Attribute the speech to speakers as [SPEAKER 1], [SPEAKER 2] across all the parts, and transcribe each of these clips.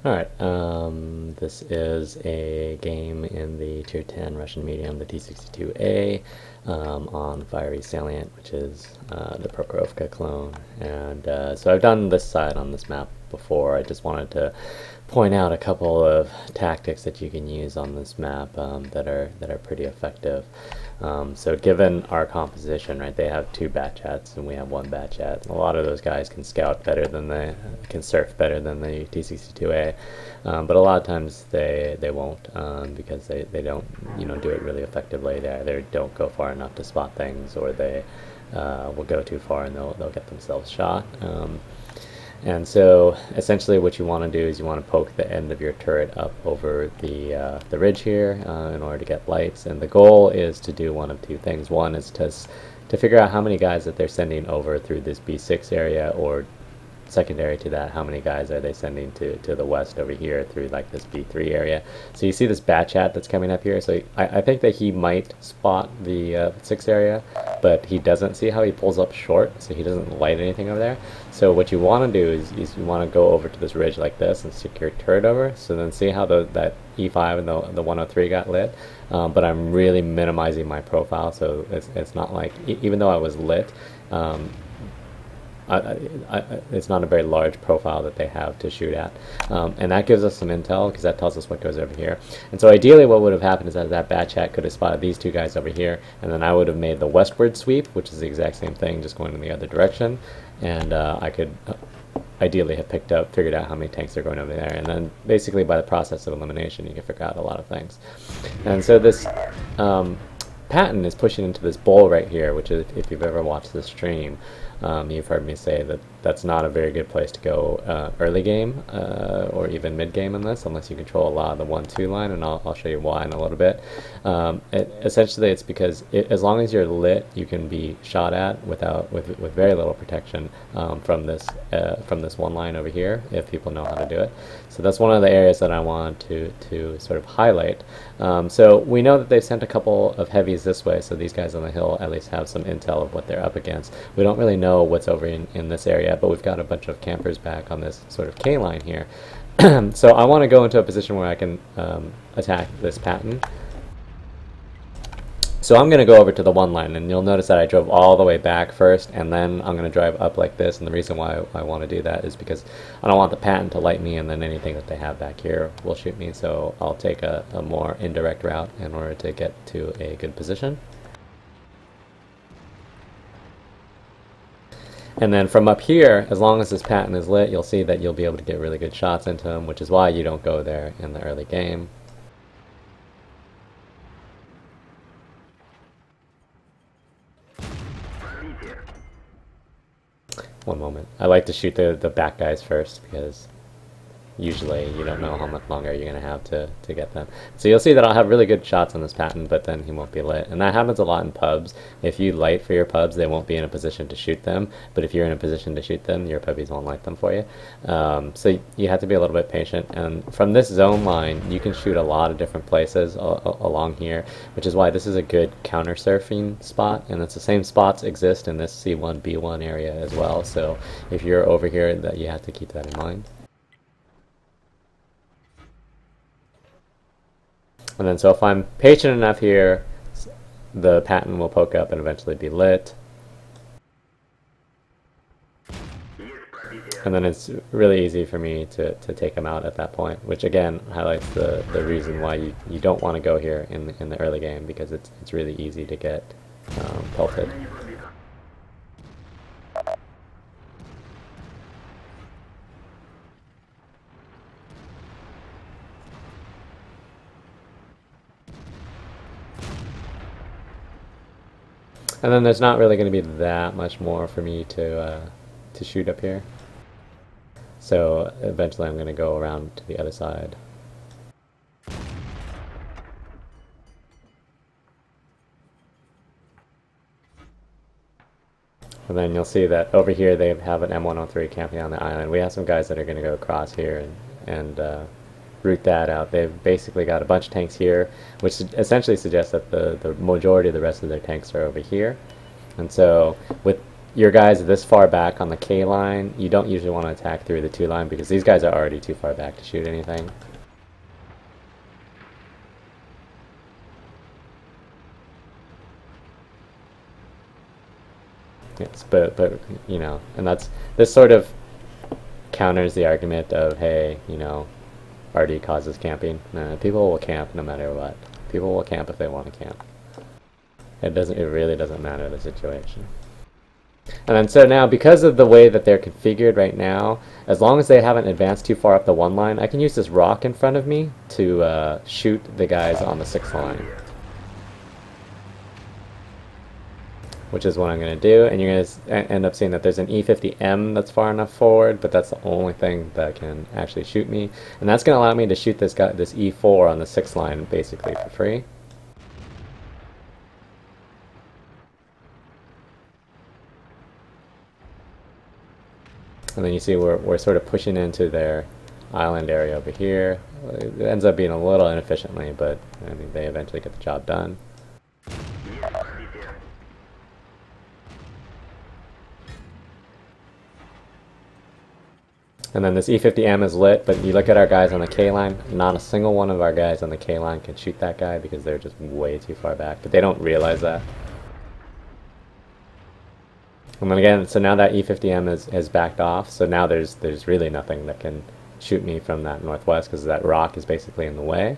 [SPEAKER 1] Alright, this is a game in the Tier 10 Russian medium, the T-62A, on Fiery Salient, which is the Prokhorovka clone. And so I've done this side on this map before. I just wanted to point out a couple of tactics that you can use on this map that are pretty effective. So given our composition, right, they have two Batchats and we have one Batchat. A lot of those guys can scout better than can surf better than the T-62A, but a lot of times they won't because they don't do it really effectively. They either don't go far enough to spot things, or they will go too far and they'll get themselves shot. And so essentially what you want to do is you want to poke the end of your turret up over the ridge here in order to get lights. And the goal is to do one of two things. One is to figure out how many guys that they're sending over through this B6 area, or secondary to that, how many guys are they sending to the west over here through like this B3 area. So you see this Batchat that's coming up here. So I think that he might spot the 6 area, but he doesn't. See how he pulls up short, so he doesn't light anything over there. So what you want to do is you want to go over to this ridge like this and stick your turret over. So then see how that E5 and the 103 got lit, but I'm really minimizing my profile, so it's not like, even though I was lit, it's not a very large profile that they have to shoot at, and that gives us some intel because that tells us what goes over here. And so ideally what would have happened is that Batchat could have spotted these two guys over here, and then I would have made the westward sweep, which is the exact same thing, just going in the other direction, and I could ideally have figured out how many tanks are going over there, and then basically by the process of elimination you can figure out a lot of things. And so this Patton is pushing into this bowl right here, which is, if you've ever watched the stream, you've heard me say that that's not a very good place to go early game or even mid game in this, unless you control a lot of the 1-2 line, and I'll show you why in a little bit. Essentially, it's because as long as you're lit, you can be shot at with very little protection from this one line over here, if people know how to do it. So that's one of the areas that I wanted to sort of highlight. So we know that they've sent a couple of heavies this way, so these guys on the hill at least have some intel of what they're up against. We don't really know what's over in this area, but we've got a bunch of campers back on this sort of K line here. So I want to go into a position where I can attack this Patton. So I'm going to go over to the one line, and you'll notice that I drove all the way back first, and then I'm going to drive up like this. And the reason why I want to do that is because I don't want the Patton to light me, and then anything that they have back here will shoot me. So I'll take a more indirect route in order to get to a good position. And then from up here, as long as this Patton is lit, you'll see that you'll be able to get really good shots into him, which is why you don't go there in the early game. One moment. I like to shoot the back guys first, because usually you don't know how much longer you're going to have to get them. So you'll see that I'll have really good shots on this Patton, but then he won't be lit. And that happens a lot in pubs. If you light for your pubs, they won't be in a position to shoot them. But if you're in a position to shoot them, your pubbies won't light them for you. So you have to be a little bit patient. And from this zone line, you can shoot a lot of different places along here, which is why this is a good counter surfing spot. And it's the same spots exist in this C1, B1 area as well. So if you're over here, that you have to keep that in mind. And then so if I'm patient enough here, the Patton will poke up and eventually be lit. And then it's really easy for me to take him out at that point, which again highlights the reason why you don't want to go here in the early game, because it's really easy to get pelted. And then there's not really going to be that much more for me to shoot up here. So eventually I'm going to go around to the other side. And then you'll see that over here they have an M103 camping on the island. We have some guys that are going to go across here and root that out. They've basically got a bunch of tanks here, which essentially suggests that the majority of the rest of their tanks are over here. And so with your guys this far back on the K line, you don't usually want to attack through the 2 line because these guys are already too far back to shoot anything. Yes, but you know, and this sort of counters the argument of, hey, you know, RD causes camping. People will camp no matter what. People will camp if they want to camp. It really doesn't matter the situation. And then so now, because of the way that they're configured right now, as long as they haven't advanced too far up the 1 line, I can use this rock in front of me to shoot the guys on the 6 line. Which is what I'm going to do, and you're going to end up seeing that there's an E50M that's far enough forward, but that's the only thing that can actually shoot me. And that's going to allow me to shoot this E4 on the 6 line basically for free. And then you see we're sort of pushing into their island area over here. It ends up being a little inefficiently, but I mean, they eventually get the job done. And then this E50M is lit, but you look at our guys on the K line, not a single one of our guys on the K line can shoot that guy because they're just way too far back, but they don't realize that. And then again, so now that E50M has backed off, so now there's really nothing that can shoot me from that northwest because that rock is basically in the way.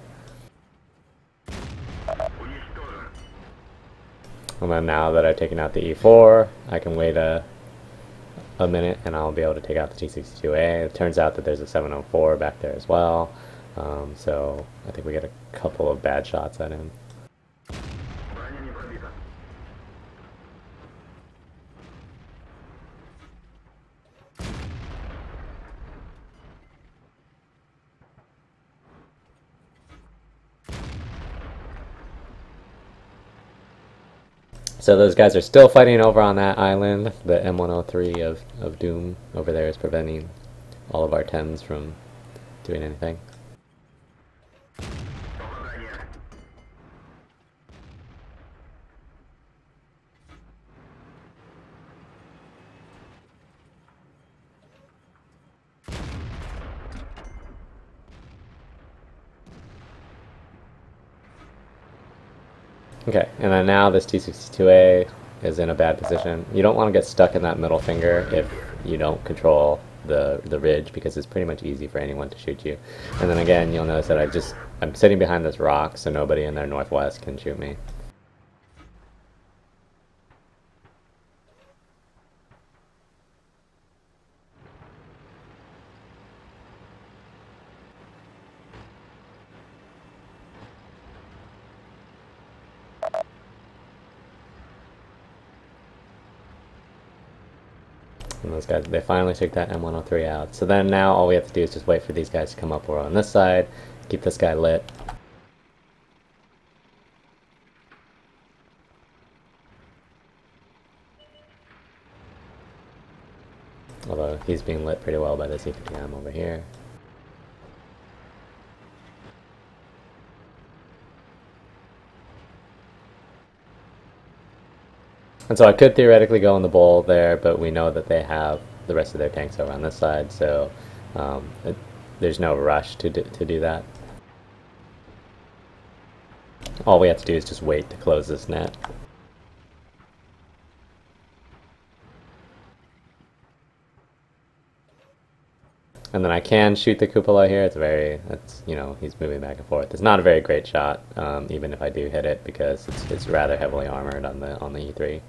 [SPEAKER 1] And then now that I've taken out the E4, I can wait a minute and I'll be able to take out the T-62A. It turns out that there's a 704 back there as well, so I think we get a couple of bad shots at him. So those guys are still fighting over on that island. The M103 of Doom over there is preventing all of our 10s from doing anything. Okay, and then now this T-62A is in a bad position. You don't want to get stuck in that middle finger if you don't control the ridge, because it's pretty much easy for anyone to shoot you. And then again, you'll notice that I'm sitting behind this rock, so nobody in their northwest can shoot me. And those guys, they finally took that M103 out. So then now all we have to do is just wait for these guys to come up. We're on this side, keep this guy lit. Although he's being lit pretty well by this E50M over here. And so I could theoretically go in the bowl there, but we know that they have the rest of their tanks over on this side, so there's no rush to do that. All we have to do is just wait to close this net. And then I can shoot the cupola here. You know, he's moving back and forth. It's not a very great shot, even if I do hit it, because it's rather heavily armored on the E3.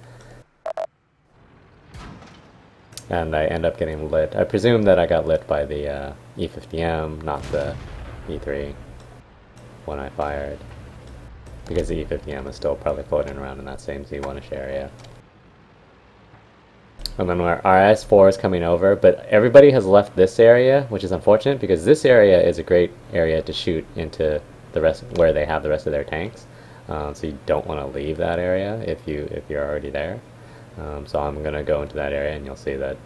[SPEAKER 1] And I end up getting lit. I presume that I got lit by the E50M, not the E3, when I fired, because the E50M is still probably floating around in that same Z1-ish area. And then our S4 is coming over, but everybody has left this area, which is unfortunate because this area is a great area to shoot into the rest where they have the rest of their tanks. So you don't want to leave that area if you're already there. So I'm gonna go into that area, and you'll see that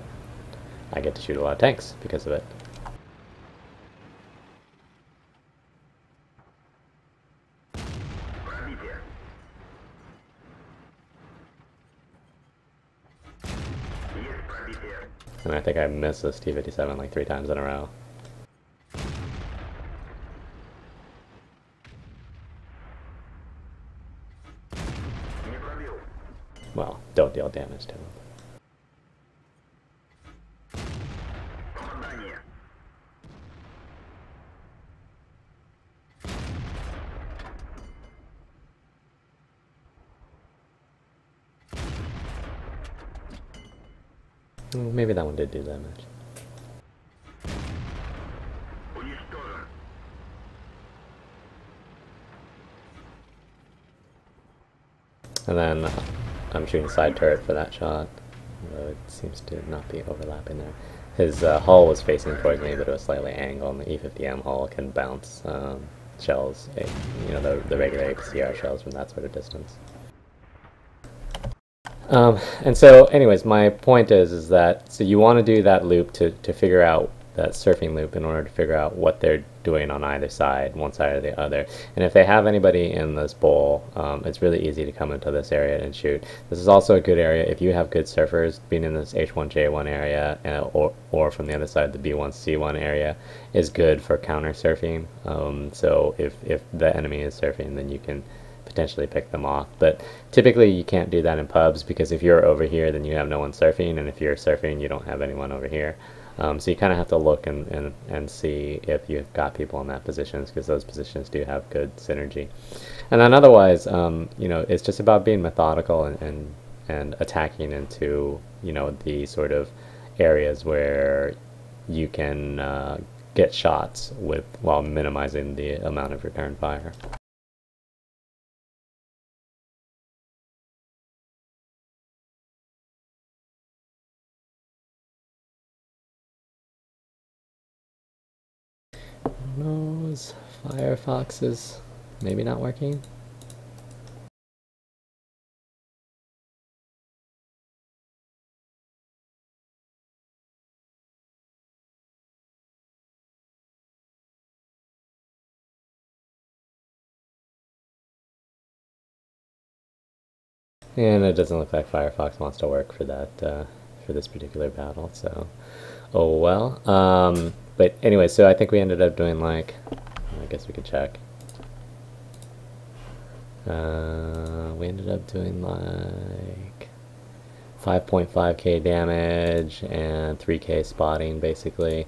[SPEAKER 1] I get to shoot a lot of tanks because of it. And I think I missed this T-57 like 3 times in a row. Well, don't deal damage to him. Well, maybe that one did do damage. And then I'm shooting side turret for that shot, although it seems to not be overlapping there. His hull was facing towards me, but it was slightly angled, and the E50M hull can bounce shells, you know, the regular APCR shells from that sort of distance. And so, anyways, my point is that so you want to do that loop to figure out that surfing loop in order to figure out what they're doing on either side, one side or the other. And if they have anybody in this bowl, it's really easy to come into this area and shoot. This is also a good area if you have good surfers. Being in this H1J1 area or from the other side, the B1C1 area is good for counter surfing. So if the enemy is surfing, then you can potentially pick them off. But typically you can't do that in pubs, because if you're over here, then you have no one surfing, and if you're surfing, you don't have anyone over here. So you kind of have to look and see if you've got people in that positions, because those positions do have good synergy. And then otherwise, you know, it's just about being methodical and attacking into, you know, the sort of areas where you can get shots while minimizing the amount of return fire. Knows Firefox is maybe not working. And it doesn't look like Firefox wants to work for that for this particular battle, so oh well. But anyway, so I think we ended up doing like, I guess we could check. We ended up doing like 5.5k damage and 3k spotting basically.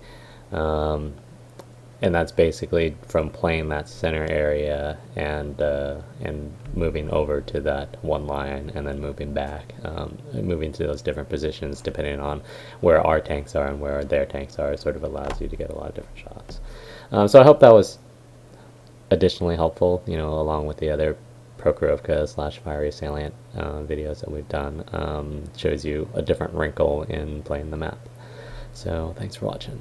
[SPEAKER 1] And that's basically from playing that center area and moving over to that one line and then moving back, moving to those different positions depending on where our tanks are and where their tanks are. It sort of allows you to get a lot of different shots. So I hope that was additionally helpful, you know, along with the other Prokhorovka / Fiery Salient videos that we've done. Shows you a different wrinkle in playing the map. So thanks for watching.